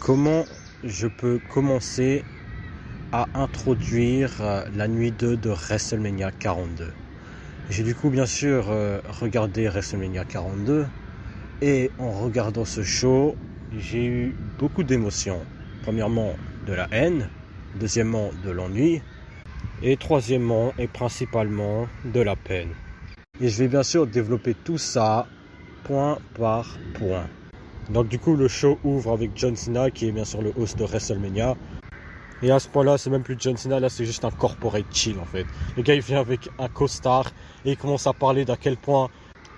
Comment je peux commencer à introduire la nuit 2 de WrestleMania 42? J'ai du coup bien sûr regardé WrestleMania 42 et en regardant ce show, j'ai eu beaucoup d'émotions. Premièrement, de la haine, deuxièmement, de l'ennui et troisièmement et principalement de la peine. Et je vais bien sûr développer tout ça point par point. Donc du coup le show ouvre avec John Cena qui est bien sûr le host de WrestleMania. Et à ce point-là, c'est même plus John Cena, là c'est juste un corporate chill en fait. Le gars il vient avec un costard et il commence à parler d'à quel point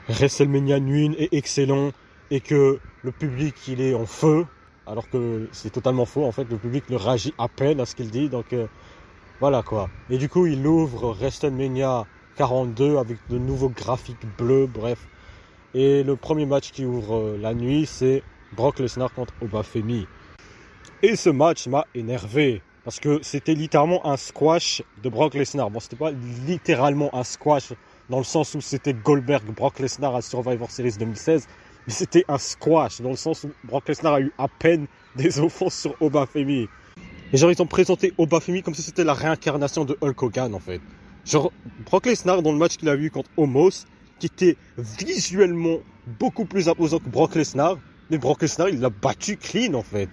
WrestleMania nuit 1 est excellent et que le public il est en feu, alors que c'est totalement faux en fait, le public ne réagit à peine à ce qu'il dit, donc voilà quoi. Et du coup il ouvre WrestleMania 42 avec de nouveaux graphiques bleus, bref. Et le premier match qui ouvre la nuit, c'est Brock Lesnar contre Obafemi. Et ce match m'a énervé, parce que c'était littéralement un squash de Brock Lesnar. Bon, c'était pas littéralement un squash, dans le sens où c'était Goldberg-Brock Lesnar à Survivor Series 2016, mais c'était un squash, dans le sens où Brock Lesnar a eu à peine des offenses sur Obafemi. Et genre, ils ont présenté Obafemi comme si c'était la réincarnation de Hulk Hogan, en fait. Genre, Brock Lesnar, dans le match qu'il a eu contre Omos, qui était visuellement beaucoup plus imposant que Brock Lesnar, mais Brock Lesnar, il l'a battu clean, en fait.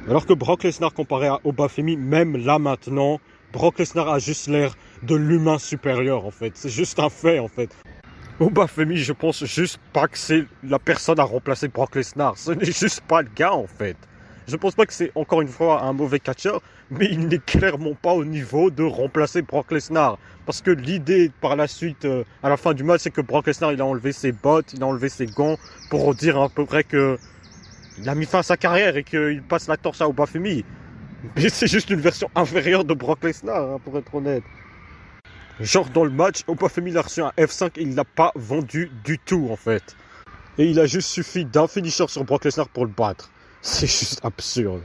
Alors que Brock Lesnar, comparé à Obafemi, même là maintenant, Brock Lesnar a juste l'air de l'humain supérieur, en fait. C'est juste un fait, en fait. Obafemi, je pense juste pas que c'est la personne à remplacer Brock Lesnar. Ce n'est juste pas le gars, en fait. Je pense pas que c'est, encore une fois, un mauvais catcheur, mais il n'est clairement pas au niveau de remplacer Brock Lesnar. Parce que l'idée, par la suite, à la fin du match, c'est que Brock Lesnar, il a enlevé ses bottes, il a enlevé ses gants, pour dire à peu près que il a mis fin à sa carrière et qu'il passe la torche à Obafemi. Mais c'est juste une version inférieure de Brock Lesnar, hein, pour être honnête. Genre, dans le match, Obafemi il a reçu un F5 et il l'a pas vendu du tout, en fait. Et il a juste suffi d'un finisher sur Brock Lesnar pour le battre. C'est juste absurde.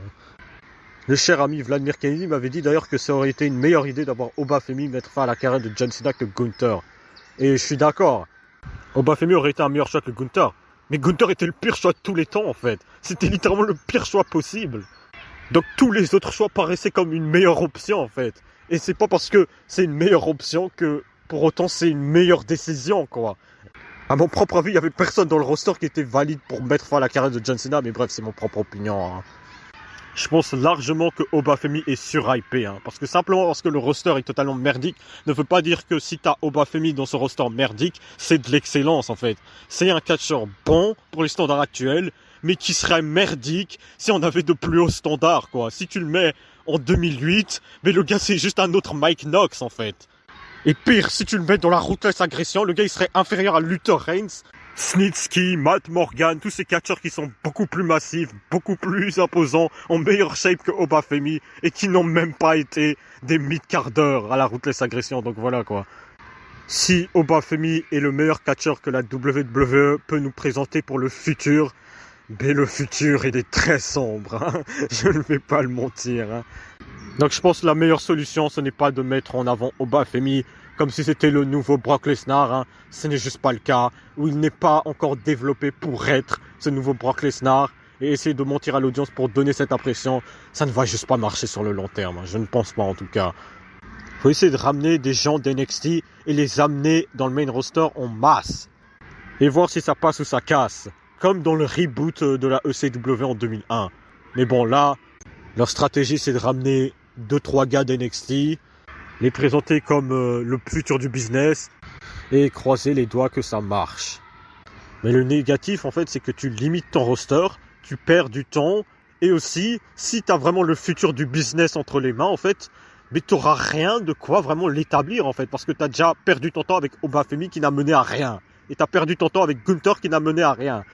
Le cher ami Vladimir Kennedy m'avait dit d'ailleurs que ça aurait été une meilleure idée d'avoir Obafemi mettre fin à la carrière de John Cena que Gunther. Et je suis d'accord. Obafemi aurait été un meilleur choix que Gunther. Mais Gunther était le pire choix de tous les temps en fait. C'était littéralement le pire choix possible. Donc tous les autres choix paraissaient comme une meilleure option en fait. Et c'est pas parce que c'est une meilleure option que pour autant c'est une meilleure décision quoi. À mon propre avis, il n'y avait personne dans le roster qui était valide pour mettre fin à la carrière de John Cena, mais bref, c'est mon propre opinion. Hein. Je pense largement que Obafemi est surhypé, hein, parce que simplement parce que le roster est totalement merdique, ne veut pas dire que si t'as Obafemi dans ce roster merdique, c'est de l'excellence en fait. C'est un catcheur bon pour les standards actuels, mais qui serait merdique si on avait de plus hauts standards, quoi. Si tu le mets en 2008, mais le gars c'est juste un autre Mike Knox en fait. Et pire, si tu le mets dans la ruthless agression, le gars il serait inférieur à Luther Reigns, Snitsky, Matt Morgan, tous ces catcheurs qui sont beaucoup plus massifs, beaucoup plus imposants, en meilleure shape que Obafemi, et qui n'ont même pas été des mid-carders à la ruthless agression, donc voilà quoi. Si Obafemi est le meilleur catcheur que la WWE peut nous présenter pour le futur, mais le futur il est très sombre, hein. Je ne vais pas le mentir. Hein. Donc je pense que la meilleure solution, ce n'est pas de mettre en avant Obafemi comme si c'était le nouveau Brock Lesnar. Hein. Ce n'est juste pas le cas, où il n'est pas encore développé pour être ce nouveau Brock Lesnar. Et essayer de mentir à l'audience pour donner cette impression, ça ne va juste pas marcher sur le long terme. Hein. Je ne pense pas en tout cas. Il faut essayer de ramener des gens d'NXT et les amener dans le main roster en masse. Et voir si ça passe ou ça casse. Comme dans le reboot de la ECW en 2001. Mais bon là, leur stratégie c'est de ramener 2-3 gars d'NXT, les présenter comme le futur du business et croiser les doigts que ça marche. Mais le négatif en fait c'est que tu limites ton roster, tu perds du temps et aussi si tu as vraiment le futur du business entre les mains en fait, mais tu n'auras rien de quoi vraiment l'établir en fait parce que tu as déjà perdu ton temps avec Obafemi qui n'a mené à rien et tu as perdu ton temps avec Gunther qui n'a mené à rien.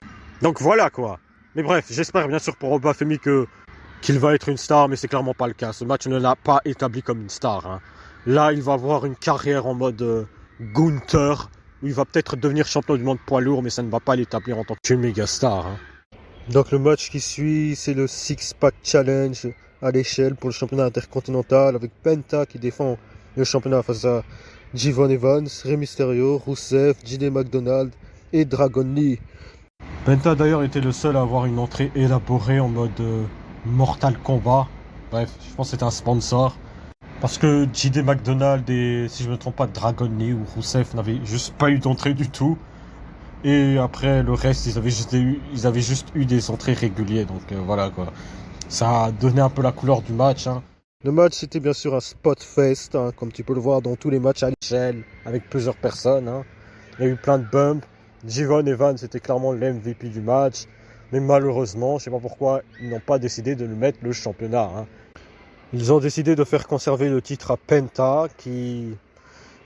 Donc voilà quoi. Mais bref, j'espère bien sûr pour Obafemi qu'il va être une star, mais c'est clairement pas le cas. Ce match ne l'a pas établi comme une star. Hein. Là, il va avoir une carrière en mode Gunther, où il va peut-être devenir champion du monde poids lourd, mais ça ne va pas l'établir en tant que méga star. Hein. Donc le match qui suit, c'est le Six Pack Challenge à l'échelle pour le championnat intercontinental, avec Penta qui défend le championnat face à Jivon Evans, Rey Mysterio, Rusev, JD McDonald et Dragon Lee. Penta d'ailleurs était le seul à avoir une entrée élaborée en mode Mortal Kombat. Bref, je pense que c'était un sponsor. Parce que JD McDonald et, si je me trompe pas, Dragon Lee ou Rousseff n'avaient juste pas eu d'entrée du tout. Et après, le reste, ils avaient juste eu des entrées régulières. Donc voilà quoi. Ça a donné un peu la couleur du match. Hein. Le match, c'était bien sûr un spot fest, hein, comme tu peux le voir dans tous les matchs à l'échelle, avec plusieurs personnes. Hein. Il y a eu plein de bumps. Javon Evans était clairement l'MVP du match. Mais malheureusement, je sais pas pourquoi, ils n'ont pas décidé de lui mettre le championnat. Hein. Ils ont décidé de faire conserver le titre à Penta, qui...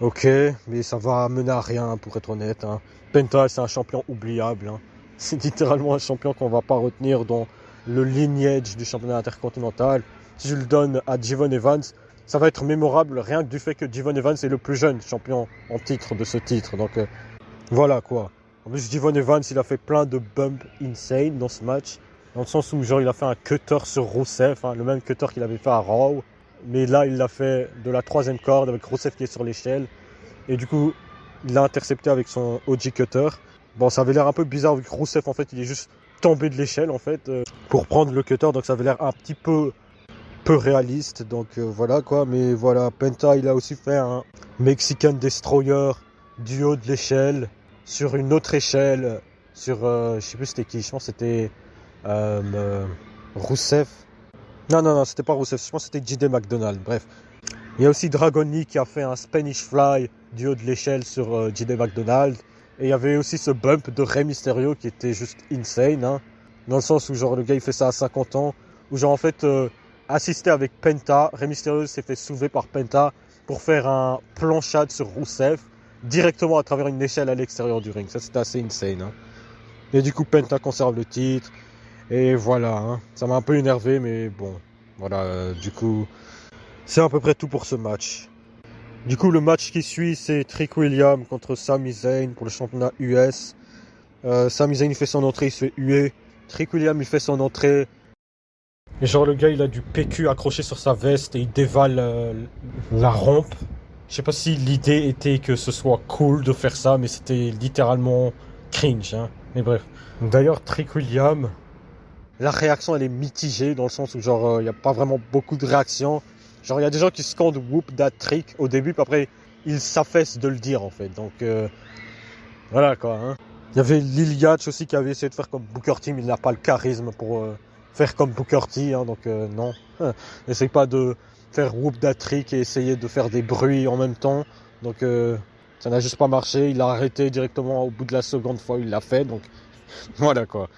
Ok, mais ça va mener à rien, pour être honnête. Hein. Penta, c'est un champion oubliable. Hein. C'est littéralement un champion qu'on va pas retenir dans le lineage du championnat intercontinental. Si je le donne à Javon Evans, ça va être mémorable rien que du fait que Javon Evans est le plus jeune champion en titre de ce titre. Donc voilà quoi. En plus, Javon Evans, il a fait plein de bumps insane dans ce match. Dans le sens où genre il a fait un cutter sur Rousseff, hein, le même cutter qu'il avait fait à Raw. Mais là, il l'a fait de la troisième corde avec Rousseff qui est sur l'échelle. Et du coup, il l'a intercepté avec son OG cutter. Bon, ça avait l'air un peu bizarre vu que Rousseff, en fait, il est juste tombé de l'échelle, en fait, pour prendre le cutter. Donc ça avait l'air un petit peu réaliste. Donc voilà quoi. Mais voilà, Penta, il a aussi fait un Mexican Destroyer du haut de l'échelle sur une autre échelle. Sur, je sais plus c'était qui. Je pense que c'était Rousseff. Non, c'était pas Rousseff, je pense que c'était JD McDonald, bref. Il y a aussi Dragon Lee qui a fait un Spanish Fly du haut de l'échelle sur JD McDonald. Et il y avait aussi ce bump de Rey Mysterio qui était juste insane, hein, dans le sens où genre le gars il fait ça à 50 ans, où genre en fait assisté avec Penta, Rey Mysterio s'est fait soulever par Penta pour faire un planchade sur Rousseff directement à travers une échelle à l'extérieur du ring. Ça c'était assez insane. Hein. Et du coup Penta conserve le titre. Et voilà, hein. Ça m'a un peu énervé, mais bon, voilà, du coup, c'est à peu près tout pour ce match. Du coup, le match qui suit, c'est Trick Williams contre Sami Zayn pour le championnat US. Sami Zayn, il fait son entrée, il se fait huer. Trick Williams, il fait son entrée. Et genre, le gars, il a du PQ accroché sur sa veste et il dévale la rampe. Je sais pas si l'idée était que ce soit cool de faire ça, mais c'était littéralement cringe, hein. Mais bref. D'ailleurs, Trick Williams... La réaction, elle est mitigée dans le sens où, genre, il n'y a pas vraiment beaucoup de réactions. Genre, il y a des gens qui scandent whoop that trick au début, puis après, ils s'affaissent de le dire, en fait. Donc, voilà, quoi. Hein. Il y avait Lil Yachty aussi qui avait essayé de faire comme Booker T, mais il n'a pas le charisme pour faire comme Booker T, hein, donc non. N'essaye pas de faire whoop that trick et essayer de faire des bruits en même temps. Donc, ça n'a juste pas marché. Il a arrêté directement au bout de la seconde fois où il l'a fait, donc voilà, quoi.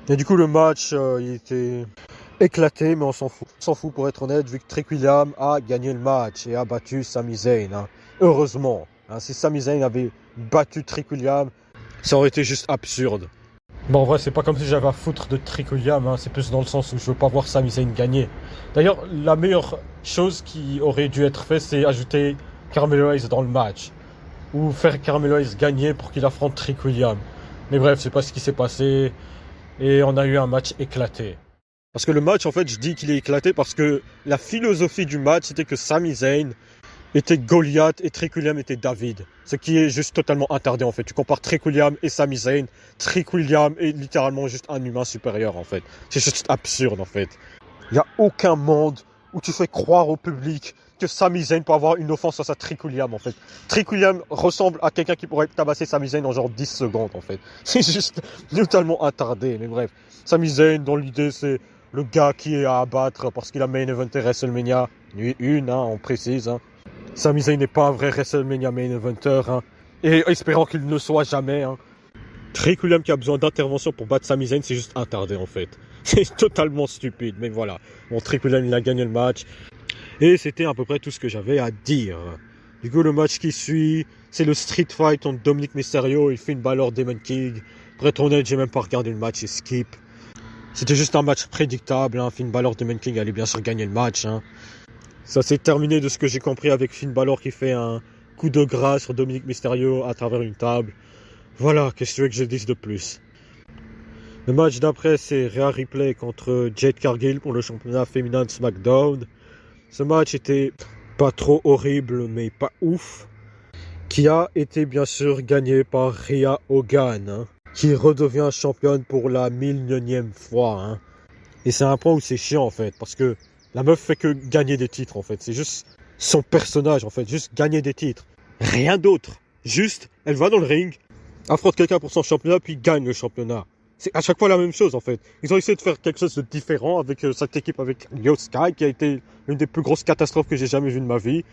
Et du coup, le match, il était éclaté, mais on s'en fout. On s'en fout, pour être honnête, vu que Trick Williams a gagné le match et a battu Sami Zayn. Hein. Heureusement. Hein, si Sami Zayn avait battu Trick Williams, ça aurait été juste absurde. Bon, en vrai, c'est pas comme si j'avais à foutre de Trick Williams. Hein. C'est plus dans le sens où je veux pas voir Sami Zayn gagner. D'ailleurs, la meilleure chose qui aurait dû être faite, c'est ajouter Carmelo Hayes dans le match. Ou faire Carmelo Hayes gagner pour qu'il affronte Trick Williams. Mais bref, c'est pas ce qui s'est passé. Et on a eu un match éclaté. Parce que le match, en fait, je dis qu'il est éclaté parce que la philosophie du match, c'était que Sami Zayn était Goliath et Trick Williams était David. Ce qui est juste totalement attardé, en fait. Tu compares Trick Williams et Sami Zayn. Trick Williams est littéralement juste un humain supérieur, en fait. C'est juste absurde, en fait. Il n'y a aucun monde où tu fais croire au public que Sami Zayn peut avoir une offense face à Trick Williams, en fait. Trick Williams ressemble à quelqu'un qui pourrait tabasser Sami Zayn en genre 10 secondes, en fait. C'est juste totalement attardé, mais bref. Sami Zayn, dans l'idée, c'est le gars qui est à abattre parce qu'il a main eventé WrestleMania nuit 1, hein, on précise. Hein. Sami Zayn n'est pas un vrai WrestleMania main eventer, hein. Et espérant qu'il ne le soit jamais, hein. Trick Williams qui a besoin d'intervention pour battre Sami Zayn, c'est juste attardé, en fait. C'est totalement stupide, mais voilà. Bon, Trick Williams, il a gagné le match. Et c'était à peu près tout ce que j'avais à dire. Du coup, le match qui suit, c'est le Street Fight entre Dominic Mysterio et Finn Balor Demon King. Pour être honnête, j'ai même pas regardé le match et skip. C'était juste un match prédictable. Hein. Finn Balor Demon King allait bien sûr gagner le match. Hein. Ça s'est terminé de ce que j'ai compris avec Finn Balor qui fait un coup de grâce sur Dominic Mysterio à travers une table. Voilà, qu'est-ce que tu veux que je dise de plus? Le match d'après, c'est Rhea Ripley contre Jade Cargill pour le championnat féminin de SmackDown. Ce match était pas trop horrible, mais pas ouf. Qui a été bien sûr gagné par Rhea Hogan, hein, qui redevient championne pour la 1000e fois. Hein. Et c'est un point où c'est chiant en fait, parce que la meuf fait que gagner des titres en fait. C'est juste son personnage en fait, juste gagner des titres. Rien d'autre. Juste, elle va dans le ring, affronte quelqu'un pour son championnat, puis gagne le championnat. C'est à chaque fois la même chose en fait. Ils ont essayé de faire quelque chose de différent avec cette équipe, avec Io Sky, qui a été une des plus grosses catastrophes que j'ai jamais vues de ma vie.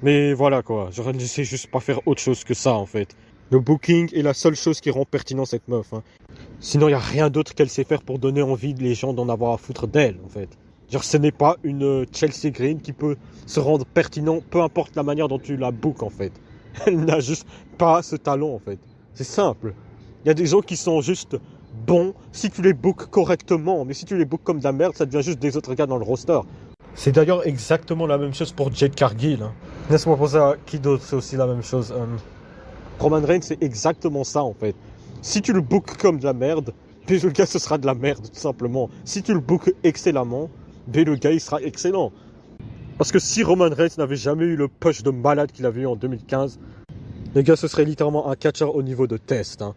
Mais voilà quoi, j'aurais ne sais juste pas faire autre chose que ça en fait. Le booking est la seule chose qui rend pertinent cette meuf. Hein. Sinon, il n'y a rien d'autre qu'elle sait faire pour donner envie les gens d'en avoir à foutre d'elle en fait. Genre, ce n'est pas une Chelsea Green qui peut se rendre pertinent, peu importe la manière dont tu la bookes en fait. Elle n'a juste pas ce talent en fait. C'est simple. Il y a des gens qui sont juste bons si tu les bookes correctement, mais si tu les bookes comme de la merde, ça devient juste des autres gars dans le roster. C'est d'ailleurs exactement la même chose pour Jade Cargill. Hein. Laisse-moi penser à qui d'autre, c'est aussi la même chose. Roman Reigns, c'est exactement ça en fait. Si tu le bookes comme de la merde, ben, le gars ce sera de la merde tout simplement. Si tu le bookes excellemment, ben, le gars il sera excellent. Parce que si Roman Reigns n'avait jamais eu le push de malade qu'il avait eu en 2015, le gars ce serait littéralement un catcheur au niveau de test. Hein.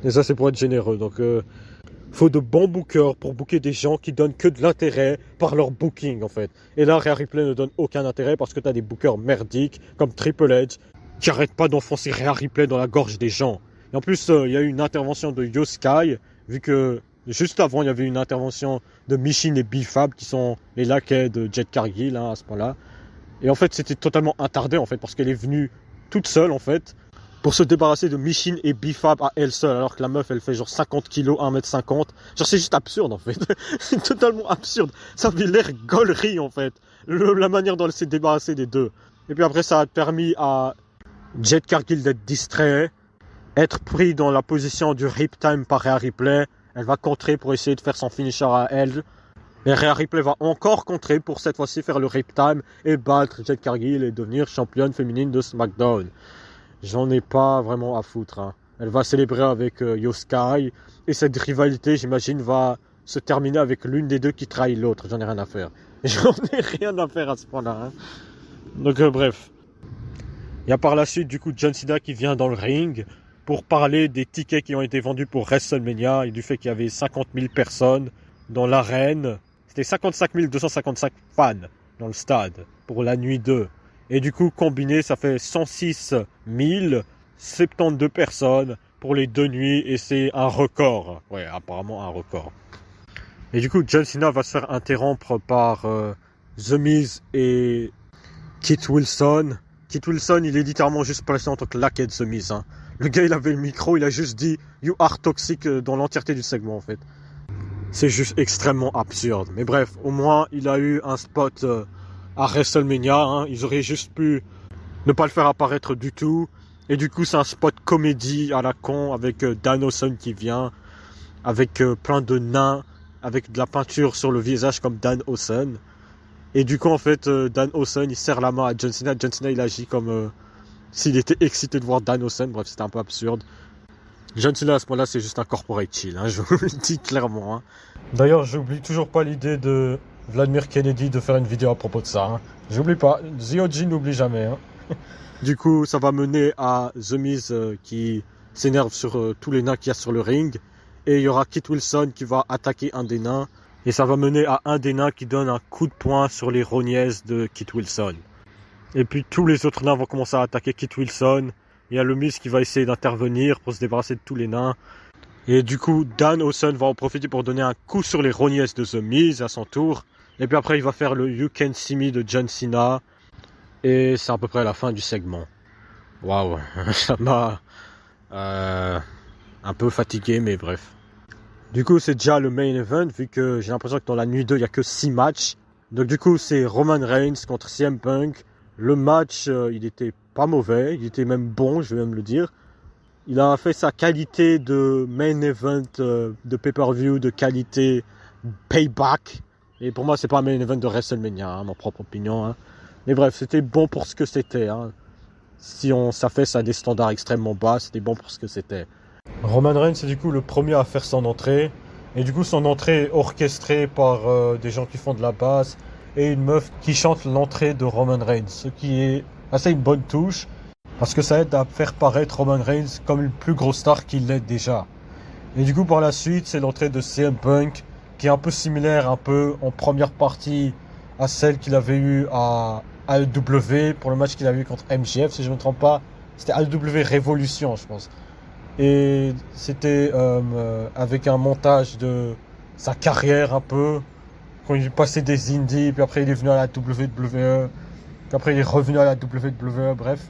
Et ça c'est pour être généreux. Donc faut de bons bookers pour booker des gens qui donnent que de l'intérêt par leur booking en fait. Et là Rhea Ripley ne donne aucun intérêt parce que tu as des bookers merdiques comme Triple H qui arrêtent pas d'enfoncer Rhea Ripley dans la gorge des gens. Et en plus il y a eu une intervention de Io Sky, vu que juste avant il y avait une intervention de Michin et B-Fab qui sont les laquais de Jade Cargill hein, à ce point-là. Et en fait c'était totalement attardé en fait parce qu'elle est venue toute seule en fait pour se débarrasser de Michin et B-Fab à elle seule, alors que la meuf, elle fait genre 50 kilos, 1m50. Genre, c'est juste absurde, en fait. C'est totalement absurde. Ça avait l'air gaulerie, en fait. La manière dont elle s'est débarrassée des deux. Et puis après, ça a permis à Jade Cargill d'être distrait, être pris dans la position du Rip Time par Rhea Ripley. Elle va contrer pour essayer de faire son finisher à elle. Et Rhea Ripley va encore contrer pour cette fois-ci faire le Rip Time et battre Jade Cargill et devenir championne féminine de SmackDown. J'en ai pas vraiment à foutre. Hein. Elle va célébrer avec Io Sky. Et cette rivalité, j'imagine, va se terminer avec l'une des deux qui trahit l'autre. J'en ai rien à faire. J'en ai rien à faire à ce point-là. Hein. Donc bref. Il y a par la suite, du coup, John Cena qui vient dans le ring pour parler des tickets qui ont été vendus pour WrestleMania et du fait qu'il y avait 50 000 personnes dans l'arène. C'était 55 255 fans dans le stade pour la nuit 2. Et du coup, combiné, ça fait 106 072 personnes pour les deux nuits. Et c'est un record. Ouais, apparemment un record. Et du coup, John Cena va se faire interrompre par The Miz et Kit Wilson. Kit Wilson, il est littéralement juste placé en tant que laquais de The Miz. Hein. Le gars, il avait le micro, il a juste dit « You are toxic » dans l'entièreté du segment, en fait. C'est juste extrêmement absurde. Mais bref, au moins, il a eu un spot... à WrestleMania, hein. Ils auraient juste pu ne pas le faire apparaître du tout. Et du coup, c'est un spot comédie à la con avec Dan Housen qui vient, avec plein de nains, avec de la peinture sur le visage comme Dan Housen. Et du coup, en fait, Dan Housen, il serre la main à John Cena. John Cena, il agit comme s'il était excité de voir Dan Housen. Bref, c'était un peu absurde. John Cena, à ce point-là, c'est juste un corporate chill, hein, je vous le dis clairement. Hein. D'ailleurs, j'oublie toujours pas l'idée de Vladimir Kennedy de faire une vidéo à propos de ça. Hein. J'oublie pas. The OG n'oublie jamais. Hein. Du coup, ça va mener à The Miz qui s'énerve sur tous les nains qu'il y a sur le ring. Et il y aura Kit Wilson qui va attaquer un des nains. Et ça va mener à un des nains qui donne un coup de poing sur les rognaises de Kit Wilson. Et puis tous les autres nains vont commencer à attaquer Kit Wilson. Il y a le Miz qui va essayer d'intervenir pour se débarrasser de tous les nains. Et du coup, Dan Housen va en profiter pour donner un coup sur les rognaises de The Miz à son tour. Et puis après, il va faire le You Can See Me de John Cena. Et c'est à peu près la fin du segment. Waouh, ça m'a un peu fatigué, mais bref. Du coup, c'est déjà le main event, vu que j'ai l'impression que dans la nuit 2, il n'y a que 6 matchs. Donc du coup, c'est Roman Reigns contre CM Punk. Le match, il était pas mauvais, il était même bon, je vais même le dire. Il a fait sa qualité de main event de pay-per-view, de qualité payback. Et pour moi, c'est pas un main event de WrestleMania, hein, ma propre opinion. Hein. Mais bref, c'était bon pour ce que c'était. Hein. Si on s'affaisse à des standards extrêmement bas, c'était bon pour ce que c'était. Roman Reigns, c'est du coup le premier à faire son entrée. Et du coup, son entrée est orchestrée par des gens qui font de la basse et une meuf qui chante l'entrée de Roman Reigns. Ce qui est assez une bonne touche. Parce que ça aide à faire paraître Roman Reigns comme une plus grosse star qu'il l'est déjà. Et du coup, par la suite, c'est l'entrée de CM Punk qui est un peu similaire, un peu en première partie à celle qu'il avait eue à AEW pour le match qu'il avait eu contre MJF, si je ne me trompe pas. C'était AEW Révolution, je pense. Et c'était avec un montage de sa carrière un peu, quand il passait des indies, puis après il est venu à la WWE, puis après il est revenu à la WWE, bref.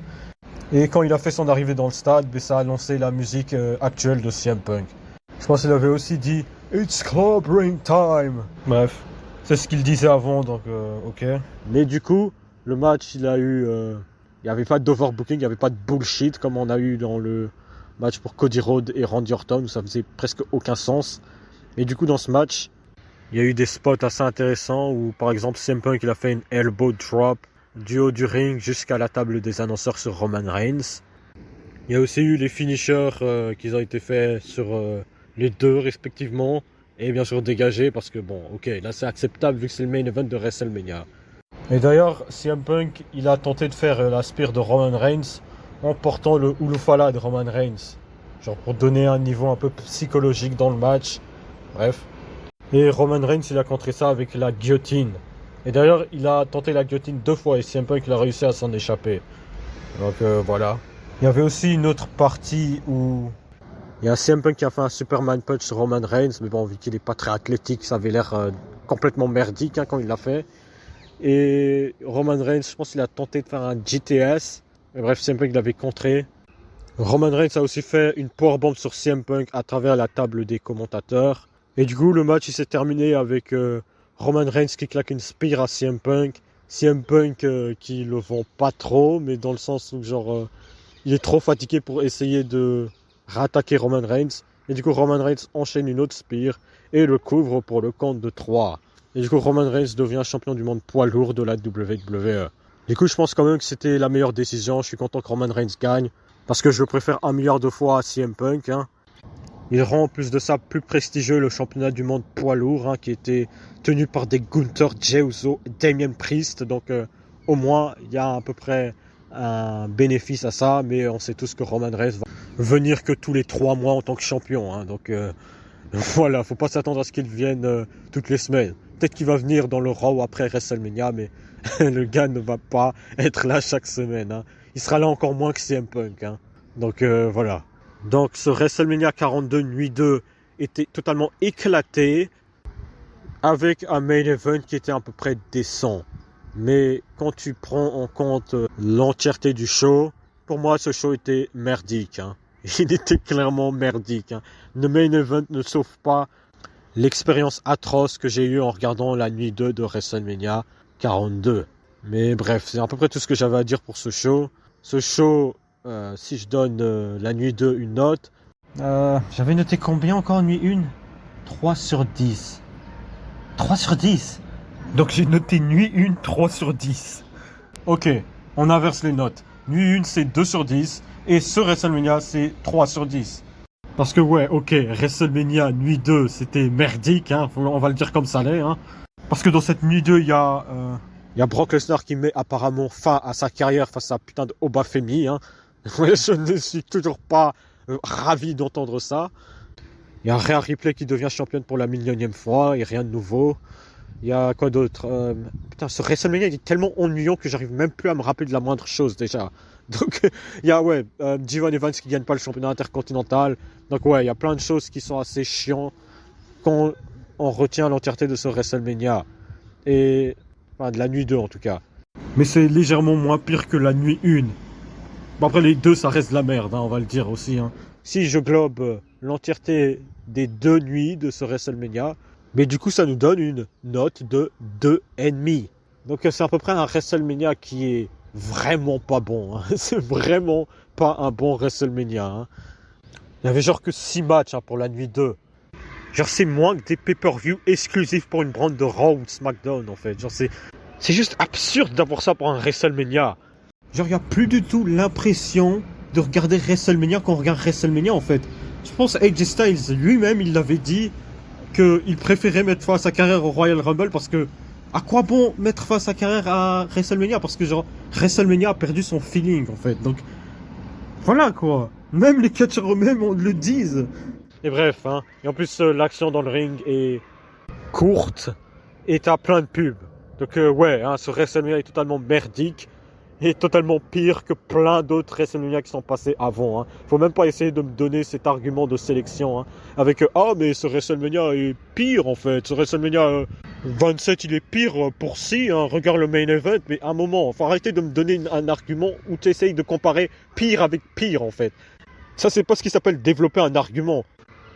Et quand il a fait son arrivée dans le stade, ben, ça a lancé la musique actuelle de CM Punk. Je pense qu'il avait aussi dit It's Club Ring Time. Bref, c'est ce qu'il disait avant, donc ok. Mais du coup, le match, il n'y avait pas d'overbooking, il n'y avait pas de bullshit comme on a eu dans le match pour Cody Rhodes et Randy Orton, où ça faisait presque aucun sens. Et du coup, dans ce match, il y a eu des spots assez intéressants où, par exemple, CM Punk il a fait une elbow drop du haut du ring jusqu'à la table des annonceurs sur Roman Reigns. Il y a aussi eu les finishers qui ont été faits sur les deux respectivement et bien sûr dégagés parce que bon, ok, là c'est acceptable vu que c'est le main event de WrestleMania. Et d'ailleurs, CM Punk il a tenté de faire la spear de Roman Reigns en portant le Ulufala de Roman Reigns, genre pour donner un niveau un peu psychologique dans le match. Bref. Et Roman Reigns il a contré ça avec la guillotine. Et d'ailleurs, il a tenté la guillotine 2 fois et CM Punk il a réussi à s'en échapper. Donc voilà. Il y avait aussi une autre partie où il y a CM Punk qui a fait un Superman Punch sur Roman Reigns, mais bon, vu qu'il n'est pas très athlétique, ça avait l'air complètement merdique quand il l'a fait. Et Roman Reigns, je pense qu'il a tenté de faire un GTS. Mais bref, CM Punk l'avait contré. Roman Reigns a aussi fait une powerbomb sur CM Punk à travers la table des commentateurs. Et du coup, le match il s'est terminé avec Roman Reigns qui claque une spear à CM Punk. CM Punk qui le vend pas trop, mais dans le sens où genre il est trop fatigué pour essayer de rattaquer Roman Reigns. Et du coup, Roman Reigns enchaîne une autre spear et le couvre pour le compte de 3. Et du coup, Roman Reigns devient champion du monde poids lourd de la WWE. Du coup, je pense quand même que c'était la meilleure décision. Je suis content que Roman Reigns gagne parce que je le préfère 1 milliard de fois à CM Punk. Hein. Il rend en plus de ça plus prestigieux le championnat du monde poids lourd qui était tenu par des Gunther, Jey Uso et Damien Priest. Donc au moins il y a à peu près un bénéfice à ça. Mais on sait tous que Roman Reigns va venir que tous les 3 mois en tant que champion. Donc voilà, faut pas s'attendre à ce qu'il vienne toutes les semaines. Peut-être qu'il va venir dans le Raw après WrestleMania, mais le gars ne va pas être là chaque semaine. Il sera là encore moins que CM Punk. Donc voilà. Donc ce WrestleMania 42 nuit 2 était totalement éclaté avec un main event qui était à peu près décent. Mais quand tu prends en compte l'entièreté du show, pour moi ce show était merdique. Il était clairement merdique. Le main event ne sauve pas l'expérience atroce que j'ai eue en regardant la nuit 2 de WrestleMania 42. Mais bref, c'est à peu près tout ce que j'avais à dire pour ce show. Ce show... si je donne la nuit 2 une note, j'avais noté combien encore nuit 1 3 sur 10. 3 sur 10. Donc j'ai noté nuit 1 3 sur 10. Ok, on inverse les notes. Nuit 1 c'est 2 sur 10 et ce WrestleMania c'est 3 sur 10. Parce que ouais, ok, WrestleMania nuit 2 c'était merdique, on va le dire comme ça l'est. Parce que dans cette nuit 2 il y a Brock Lesnar qui met apparemment fin à sa carrière face à putain de Obafemi. Je ne suis toujours pas ravi d'entendre ça. Il y a Rhea Ripley qui devient championne pour la 1 000e fois et rien de nouveau. Il y a quoi d'autre putain, ce WrestleMania il est tellement ennuyant que j'arrive même plus à me rappeler de la moindre chose déjà. Donc il y a Devon Evans qui gagne pas le championnat intercontinental. Donc ouais, il y a plein de choses qui sont assez chiants quand on retient l'entièreté de ce WrestleMania. Et enfin de la nuit 2 en tout cas. Mais c'est légèrement moins pire que la nuit 1. Bon, après les deux ça reste de la merde, on va le dire aussi. Si je globe l'entièreté des 2 nuits de ce WrestleMania, mais du coup ça nous donne une note de 2,5. Donc c'est à peu près un WrestleMania qui est vraiment pas bon. C'est vraiment pas un bon WrestleMania. Il y avait genre que 6 matchs pour la nuit 2. Genre c'est moins que des pay-per-view exclusifs pour une brand de Raw ou de SmackDown en fait. Genre c'est juste absurde d'avoir ça pour un WrestleMania. Genre il n'y a plus du tout l'impression de regarder WrestleMania quand on regarde WrestleMania en fait. Je pense AJ Styles lui-même il l'avait dit qu'il préférait mettre fin à sa carrière au Royal Rumble parce que à quoi bon mettre fin à sa carrière à WrestleMania parce que genre WrestleMania a perdu son feeling en fait. Donc voilà quoi. Même les catcheurs eux-mêmes le disent. Et bref, et en plus l'action dans le ring est courte et t'as plein de pubs. Donc ouais, hein, ce WrestleMania est totalement merdique et totalement pire que plein d'autres WrestleMania qui sont passés avant. Hein. Faut même pas essayer de me donner cet argument de sélection hein, avec ah mais ce WrestleMania est pire en fait. Ce WrestleMania 27 il est pire pour si. Hein. Regarde le main event, mais à un moment, faut arrêter de me donner un argument où tu essayes de comparer pire avec pire en fait. Ça c'est pas ce qui s'appelle développer un argument.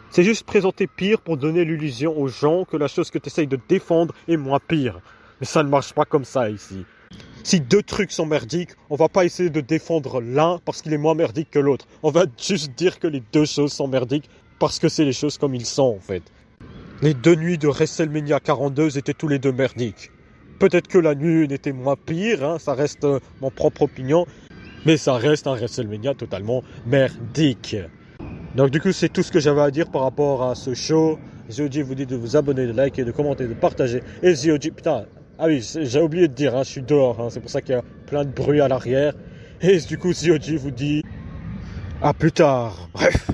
C'est juste présenter pire pour donner l'illusion aux gens que la chose que tu essayes de défendre est moins pire. Mais ça ne marche pas comme ça ici. Si deux trucs sont merdiques, on va pas essayer de défendre l'un parce qu'il est moins merdique que l'autre. On va juste dire que les deux choses sont merdiques parce que c'est les choses comme ils sont en fait. Les deux nuits de WrestleMania 42 étaient tous les deux merdiques. Peut-être que la nuit une était moins pire, hein, ça reste mon propre opinion, mais ça reste un WrestleMania totalement merdique. Donc du coup c'est tout ce que j'avais à dire par rapport à ce show. ZOG vous dit de vous abonner, de liker, de commenter, de partager. Et ZOG, putain, ah oui, j'ai oublié de dire, hein, je suis dehors, hein, c'est pour ça qu'il y a plein de bruit à l'arrière. Et du coup ZOG vous dit à plus tard. Bref.